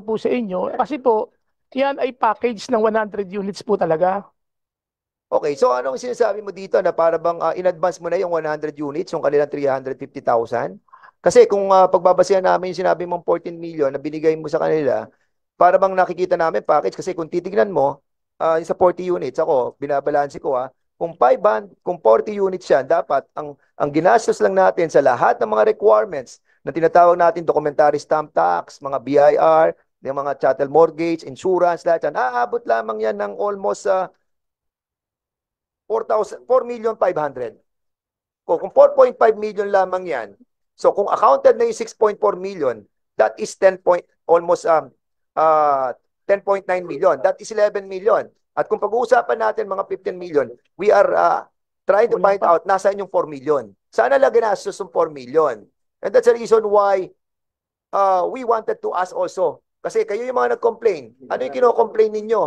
po sa inyo kasi po yan ay package ng 100 units po talaga. Okay, so anong sinasabi mo dito na para bang in-advance mo na yung 100 units, yung kanilang 350,000? Kasi kung pagbabasehan namin yung sinabi mong 14 million na binigay mo sa kanila, para bang nakikita namin package kasi kung titignan mo, yung sa 40 units, ako, binabalanse ko kung 500, kung 40 units yan, dapat ang ginastos lang natin sa lahat ng mga requirements na tinatawag natin documentary stamp tax, mga BIR, yung mga chattel mortgage, insurance, lahat yan, aabot lamang yan ng almost 4,000, 4,500,000. Kung 4.5 million lamang yan, so kung accounted na yung 6.4 million, that is 10 point, almost 10.9 million. That is 11 million. At kung pag-uusapan natin mga 15 million, we are trying to find out nasaan yung 4 million. Sana lang ginastos yung 4 million. And that's the reason why we wanted to ask also. Kasi kayo yung mga nag-complain. Ano yung kino-complain ninyo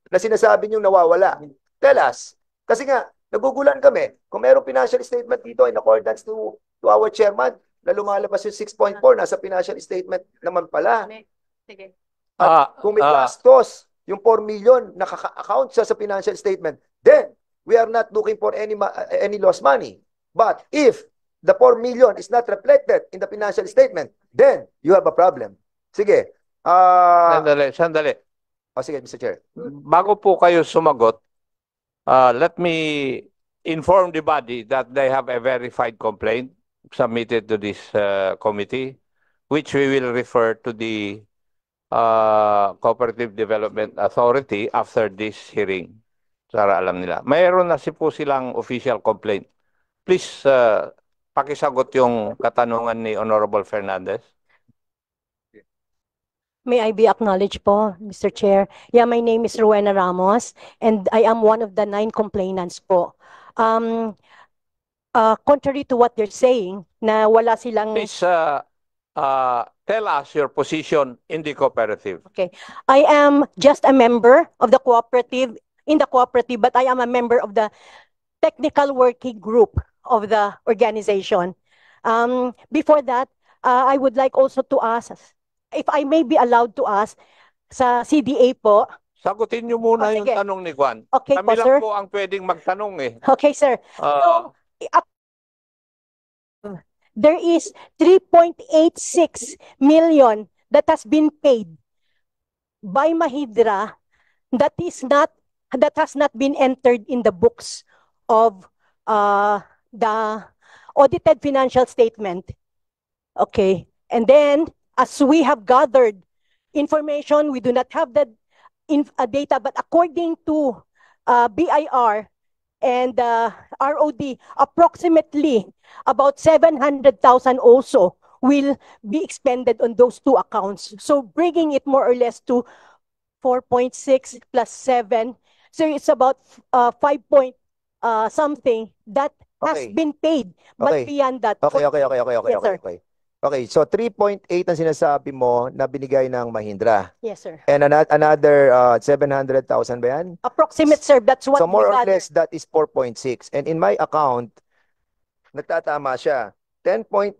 na sinasabi nyo nawawala? Tell us. Kasi nga, nagugulan kami. Kung mayroong financial statement dito in accordance to our chairman, na lumalabas yung 6.4, nasa financial statement naman pala. Sige. At kung may gastos, yung 4 million, nakaka-account siya sa financial statement, then we are not looking for any lost money. But if the 4 million is not reflected in the financial statement, then you have a problem. Sige. Sandali. Sige, Mr. Chair. Bago po kayo sumagot, let me inform the body that they have a verified complaint submitted to this committee, which we will refer to the Cooperative Development Authority after this hearing. Para alam nila. Mayroon na po silang official complaint. Please, pakisagot yung katanungan ni Honorable Fernandez. May I be acknowledged po, Mr. Chair? Yeah, my name is Rowena Ramos, and I am one of the 9 complainants po. Contrary to what they're saying, na wala silang... Please tell us your position in the cooperative. Okay. I am just a member of the cooperative, but I am a member of the technical working group of the organization. Before that, I would like also to ask, if I may be allowed to ask, sa CDA po. Sagutin niyo muna yung sige. tanong ni Juan. Okay Kami po, lang sir. po ang pwedeng magtanong eh. Okay, sir. So, there is 3.86 million that has been paid by Mahindra that has not been entered in the books of the audited financial statement. Okay. And then, as we have gathered information, we do not have the data, but according to BIR and ROD, approximately about 700,000 also will be expended on those 2 accounts. So bringing it more or less to 4.6 plus 7. So it's about 5 point something that has been paid. But beyond that. Okay. Yes, sir. Okay, so 3.8 ang sinasabi mo na binigay ng Mahindra. Yes, sir. And another 700,000 ba yan? Approximate, sir. That's what so more we or gather. less, that is 4.6. And in my account, nagtatama siya. 10.9,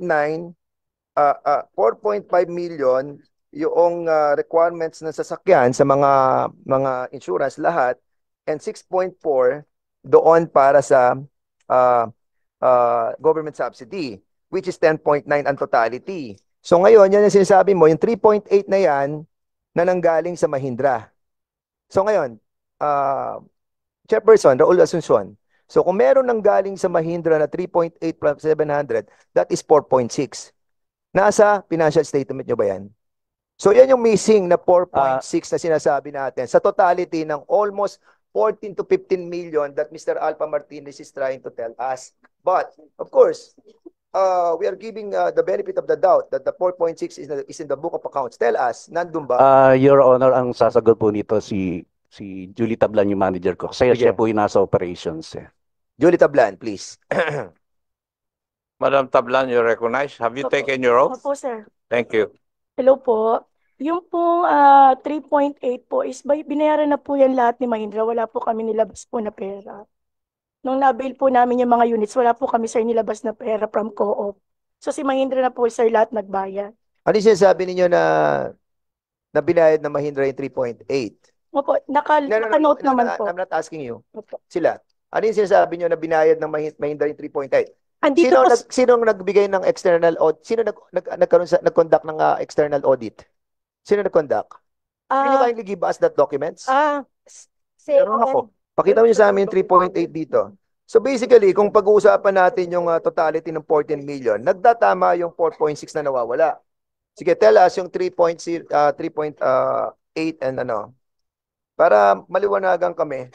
4.5 million yung requirements ng sasakyan sa mga insurance lahat, and 6.4 doon para sa government subsidy, which is 10.9 ang totality. So ngayon, yan yung sinasabi mo, yung 3.8 na yan na nanggaling sa Mahindra. So ngayon, Chairperson, Raul Asuncion, so kung meron nanggaling sa Mahindra na 3.8 plus 700, that is 4.6. Nasa financial statement nyo ba yan? So yan yung missing na 4.6 na sinasabi natin sa totality ng almost 14 to 15 million that Mr. Alpha Martinez is trying to tell us. But, of course, we are giving the benefit of the doubt that the 4.6 is in the book of accounts. Tell us, nandun ba? Your Honor, ang sasagot po nito si Julie Tablan, yung manager ko. Kasi siya po yung nasa operations. Julie Tablan, please. Madam Tablan, you recognize? Have you taken your oath? Opo, sir. Thank you. Hello po. Yung pong 3.8 po is binayaran na po yan lahat ni Mahindra. Wala po kami nilabas po na pera. Nung nabail po namin yung mga units, wala po kami, sir, nilabas na pera from co-op. So si Mahindra na po, sir, lahat nagbayad. Ano yung sinasabi ninyo na na binayad ng Mahindra yung 3.8. Opo, No, no, no, naka-note naman po. I'm not asking you. Opo. Sila. Ano yung sinasabi nyo na binayad ng Mahindra yung 3.8? Andito po, Sinong nagbigay ng external audit? Sino nag-conduct ng external audit? Sino nag-conduct? Can you ah, kindly give us that documents? say, Meron ako. Pakita mo nyo sa amin yung 3.8 dito. So basically, kung pag-uusapan natin yung totality ng 14 million, nagtatama yung 4.6 na nawawala. Sige, tell us yung 3.8 and ano. Para maliwanagan kami.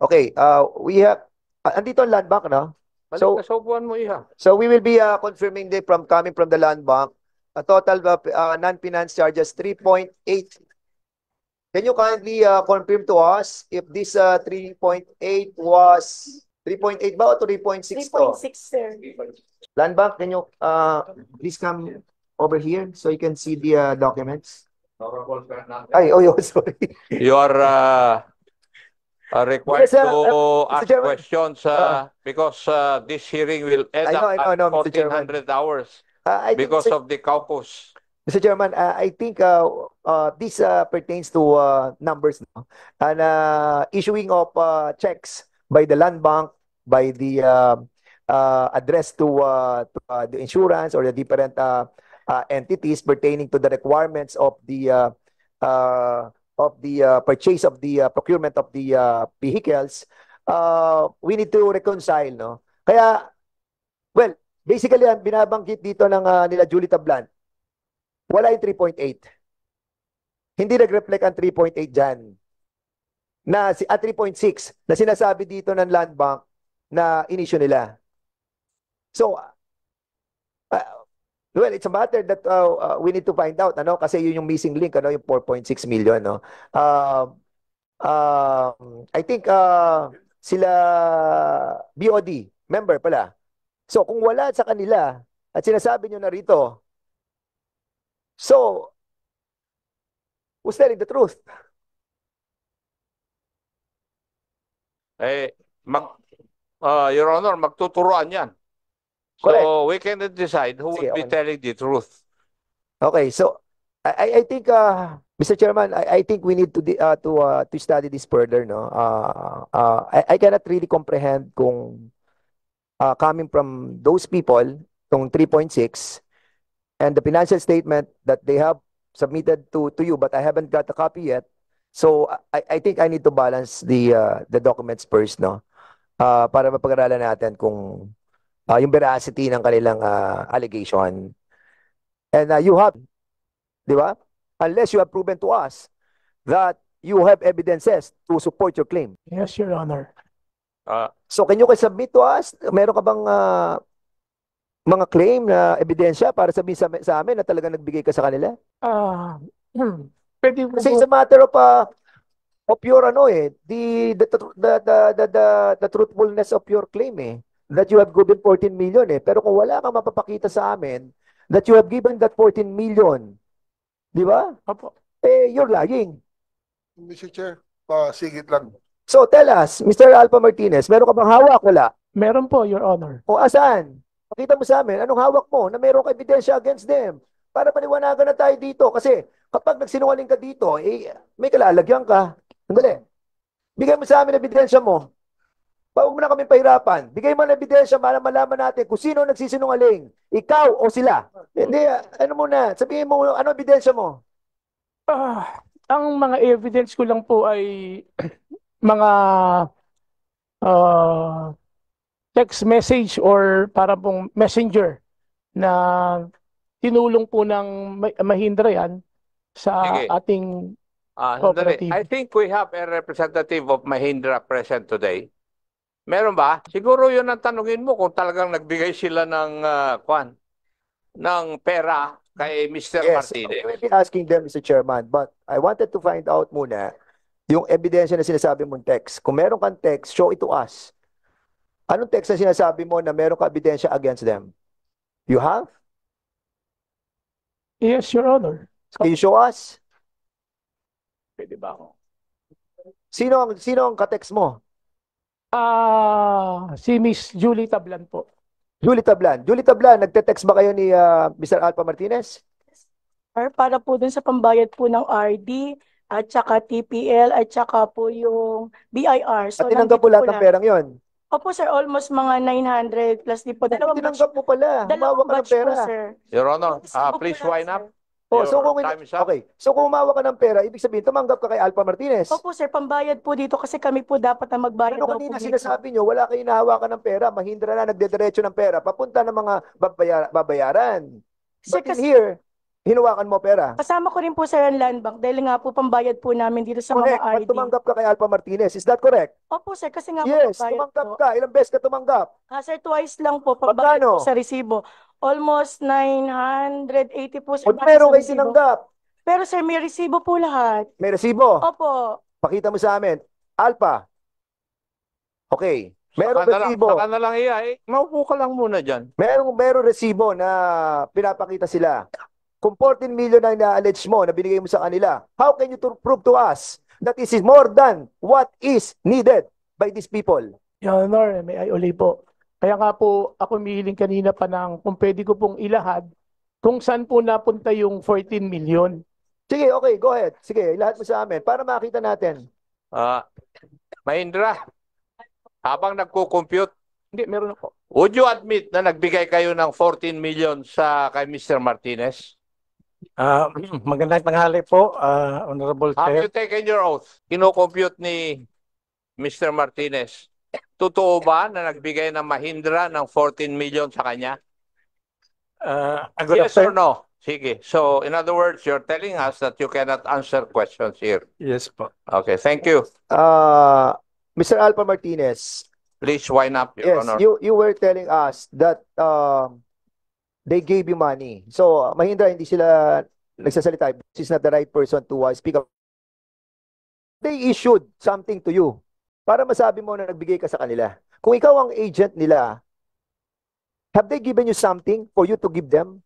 Okay, we have, andito ang land bank, no? So, Kasaupuan mo iha. So we will be confirming coming from the land bank, a total non-finance charges 3.8. Can you kindly confirm to us if this 3.8 was 3.8 ba o 3.6 to? 3.6, sir. Land bank, can you please come over here so you can see the documents? Ay, oh, sorry. You are required Yes, sir. to Mr. ask Chairman. questions because this hearing will end I up know, at Mr. Chairman. 1400 hours I think, because of the caucus. Mr. Chairman, I think this pertains to numbers, no? And issuing of checks by the land bank, by the address to the insurance or the different entities pertaining to the requirements of the purchase of the procurement of the vehicles. We need to reconcile, no? Kaya, well, basically, ang binabanggit dito ng nila Julie Tablan, wala yung 3.8. Hindi nag-reflect ang 3.8 dyan. 3.6 na sinasabi dito ng land bank na inisyo nila. So, well, it's a matter that we need to find out, ano? Kasi yun yung missing link, ano? Yung 4.6 million, no? I think sila BOD, member pala. So, kung wala sa kanila at sinasabi nyo na rito, so, who's telling the truth? Your Honor, magtuturuan yan. Correct. So we can decide who Sige, would be okay. telling the truth. Okay, so I think Mr. Chairman, I think we need to study this further, no. I cannot really comprehend kung coming from those people, tong 3.6 and the financial statement that they have submitted to you, but I haven't got a copy yet. So I think I need to balance the documents first, no. Para mapag-aralan natin kung yung veracity ng kanilang allegation. And you have, di ba? Unless you have proven to us that you have evidences to support your claim. Yes, Your Honor. So can you submit to us? Meron ka bang mga claim na ebidensya para sabihin sa amin na talagang nagbigay ka sa kanila? Pwede po Kasi it's a matter of your the truthfulness of your claim that you have given 14 million pero kung wala kang mapapakita sa amin that you have given that 14 million, di ba? Opo. You're lying. Mr. Chair, sigit lang. So tell us, Mr. Alpha Martinez, meron ka bang hawak? Wala. Meron po, Your Honor. O asan? Pakita mo sa amin, anong hawak mo na meron ka ebidensya against them? Para paliwanagan na tayo dito. Kasi kapag nagsinungaling ka dito, may kalalagyan ka. Sandali. Bigay mo sa amin ebidensya mo. Huwag mo na kami pahirapan. Bigay mo na ebidensya para malaman natin kung sino nagsisinungaling. Ikaw o sila. Hindi, ano muna, sabihin mo, ano ebidensya mo? Ang mga evidence ko lang po ay mga text message or para pong messenger na tinulong po ng Mahindra yan sa Sige. ating Sandali. cooperative. I think we have a representative of Mahindra present today. Meron ba? Siguro yun ang tanungin mo kung talagang nagbigay sila ng ng pera kay Mr. Yes, Martinez. we will be asking them, Mr. Chairman, but I wanted to find out muna yung ebidensya na sinasabi mong text. Kung meron kang text, show it to us. Anong text na sinasabi mo na meron kang ebidensya against them? You have? Yes, Your Honor. Can you show us? Pwede ba ako? Sino ang ka-text mo? Si Miss Julie Tablan po. Julie Tablan. Julie Tablan, nagte-text ba kayo ni Mr. Alpha Martinez? Or para po dun sa pambayad po ng RD at saka TPL at saka po yung BIR. At tinanggap mo nandito lahat po ng perang yon. Opo sir, almost mga 900 plus di po. Tinanggap mo pala. Humawa ka ng batch po pera. sir. Your Honor, Resibo po please lahat, wind sir. up. Oh, so Your kung time is up. okay. So kung humawa ka ng pera, ibig sabihin tumanggap ka kay Alpha Martinez. Opo sir, pambayad po dito kasi kami po dapat na magbayad Ano daw po kanina dito. sinasabi nyo, wala kayong nahawakan ng pera, Mahindra na nagdediretso ng pera, papunta ng mga babayaran. Sir, But in here, hinawakan mo pera. kasama ko rin po sir ang land bank dahil nga po pambayad po namin dito sa Correct, mga but RD. tumanggap ka kay Alpha Martinez. Is that correct? Opo sir, kasi nga po Yes, pambayad tumanggap po. ka. Ilang beses ka tumanggap? Sir, twice lang po pambayad Magkano? po sa resibo. Almost 980 po sir. O base meron sa kayo resibo. tinanggap? Pero sir, may resibo po lahat. May resibo? Opo. Pakita mo sa amin. Alpha. Okay. Merong resibo. Saka na lang iya. Maupo ka lang muna dyan. Merong resibo na pinapakita sila. Kung 14 million na ina-allege mo na binigay mo sa kanila, how can you prove to us that this is more than what is needed by these people? Your Honor, may I uli po. Kaya nga po ako humihiling kanina pa ng kung pwede ko pong ilahad kung saan po napunta yung 14 million. Sige, okay, go ahead. Sige, lahat mo sa amin para makita natin. Mahindra, habang nagko-compute, Hindi, meron ako. would you admit na nagbigay kayo ng 14 million sa kay Mr. Martinez? Magandang tanghali po, Honorable Have Chair. you taken your oath? Kino-compute ni Mr. Martinez. Totoo ba na nagbigay ng Mahindra ng 14 million sa kanya? Good Yes or afternoon. no? Sige. So, in other words, you're telling us that you cannot answer questions here. Yes po. Okay, thank you. Mr. Alpha Martinez, Please wind up, Your yes, Honor. you were telling us that they gave you money. So, Mahindra, hindi sila nagsasalita. This is not the right person to speak up. They issued something to you para masabi mo na nagbigay ka sa kanila. Kung ikaw ang agent nila, have they given you something for you to give them?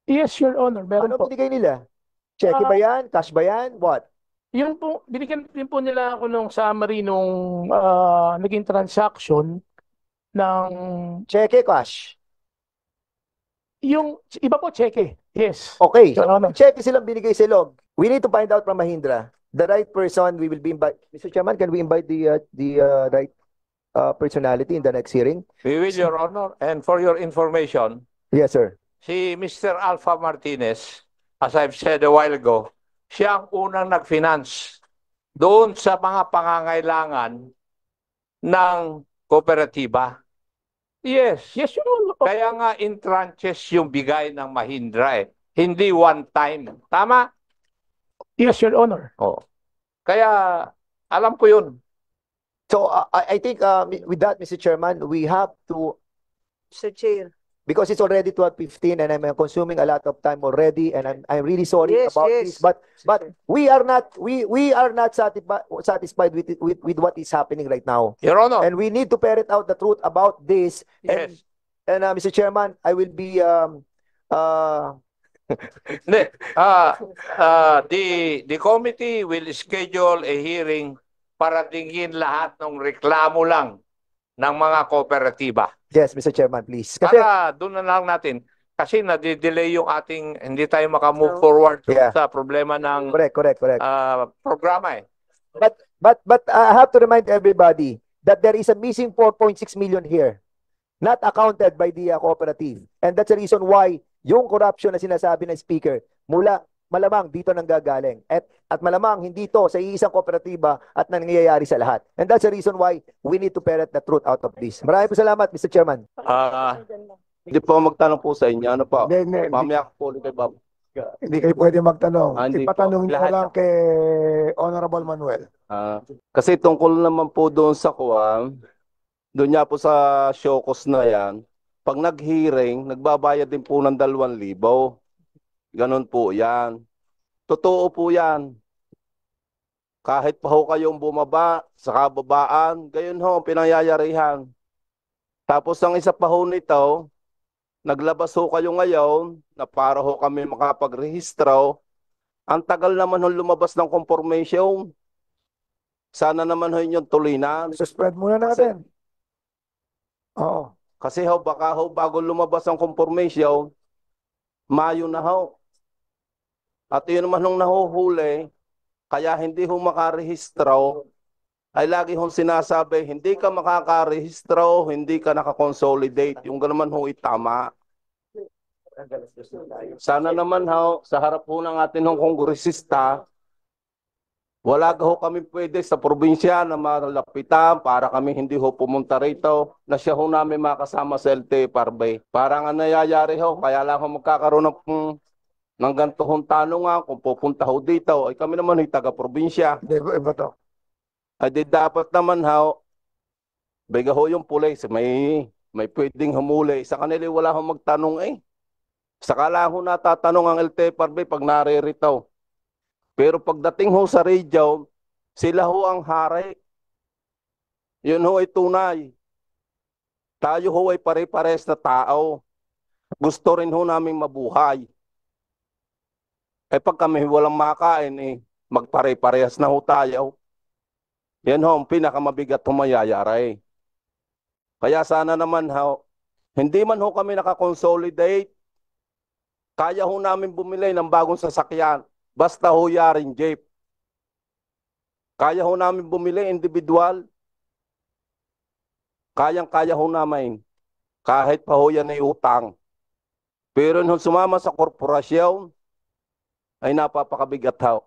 Yes, Your Honor, meron Ano po. binigay nila? Cheque ba yan? Cash ba yan? What? Yung po, binigyan din po nila ako nung summary nung naging transaction ng Cheque, cash. yung iba po cheque. Yes. Okay. Your Honor. Cheque silang binigay sa log. We need to find out from Mahindra. The right person, we will be invite. Mr. Chairman, can we invite the right personality in the next hearing? We will, Your Honor. And for your information, Yes, sir. si Mr. Alpha Martinez, as I've said a while ago, siya ang unang nag-finance doon sa mga pangangailangan ng kooperatiba. Yes. Yes, Your Honor. Kaya nga in tranches yung bigay ng Mahindra eh. Hindi one time. Tama? Yes, Your Honor. Oh. Kaya alam ko yun. So I think with that, Mr. Chairman, we have to, Mr. Chair. because it's already 12:15 and I'm consuming a lot of time already, and I'm really sorry Yes, about yes. this, but we are not satisfied with what is happening right now, Your Honor. and we need to ferret out the truth about this. Yes. And Mr. Chairman, I will be Hindi. The committee will schedule a hearing para tingin lahat ng reklamo lang ng mga kooperatiba. yes, Mr. Chairman, please. Kasi Para doon na lang natin. Kasi nadidelay yung ating, hindi tayo makamove forward Yeah. sa problema ng correct. programa eh. But I have to remind everybody that there is a missing 4.6 million here, not accounted by the cooperative. And that's the reason why yung corruption na sinasabi ng speaker, malamang dito nang gagaling. At malamang hindi to sa iisang kooperatiba at nangyayari sa lahat. And that's the reason why we need to ferret the truth out of this. Maraming po salamat, Mr. Chairman. Hindi po magtanong po sa inyo. Ano po? Hindi, Mamaya po ulit kay Bob. hindi kayo pwede magtanong. Hindi po. Ipatanong niyo Lahat lang kay Honorable Manuel. Kasi tungkol naman po doon sa kuwan, doon niya po sa Showcase na yan, pag nag-hearing, nagbabayad din po ng 2,000. Ganon po yan. Totoo po yan. Kahit pa ho kayong bumaba sa kababaan, gayon ho, pinangyayarihan. Tapos ang isa pa ho nito, naglabas ho kayo ngayon na para ho kami makapagrehistro. Ang tagal naman ho lumabas ng confirmation. Sana naman ho yung tuloy na. Suspend muna natin. Oo. Kasi ho, baka ho, bago lumabas ang confirmation, Mayo na ho. At yun naman nung nahuhuli, kaya hindi ho makarehistro, ay lagi hong sinasabi, hindi ka makakarehistro, hindi ka nakakonsolidate. Yung gano'n ho itama. Sana naman ho, sa harap ho ng atin hong kongresista, wala ho kami pwede sa probinsya na malapitan para kami hindi ho pumunta rito na siya ho namin makasama sa LTFRB. Parang ang nangyayari ho, kaya lang ho magkakaroon ng ganito hong tanungan kung pupunta ho dito. Ay kami naman ay taga-probinsya. Hindi, iba to. Ay di dapat naman ho, biga ho yung pulis, may pwedeng humuli. Sa kanila wala ho magtanong eh. Saka lang ho natatanong ang LTFRB pag naririto. Pero pagdating ho sa radio, sila ho ang hari. Yun ho ay tunay. Tayo ho ay pare-pares na tao. Gusto rin ho namin mabuhay. Eh pag kami walang makain, magpare-parehas na ho tayo. Yan ho ang pinakamabigat ho mayayari. Kaya sana naman ho, hindi man ho kami nakakonsolidate, kaya ho namin bumili ng bagong sasakyan. Basta ho yaring jeep. Kaya ho namin bumili individual. Kayang-kaya ho namin. Kahit pa ho yan ay utang. Pero nung sumama sa korporasyon, ay napapakabigat ho.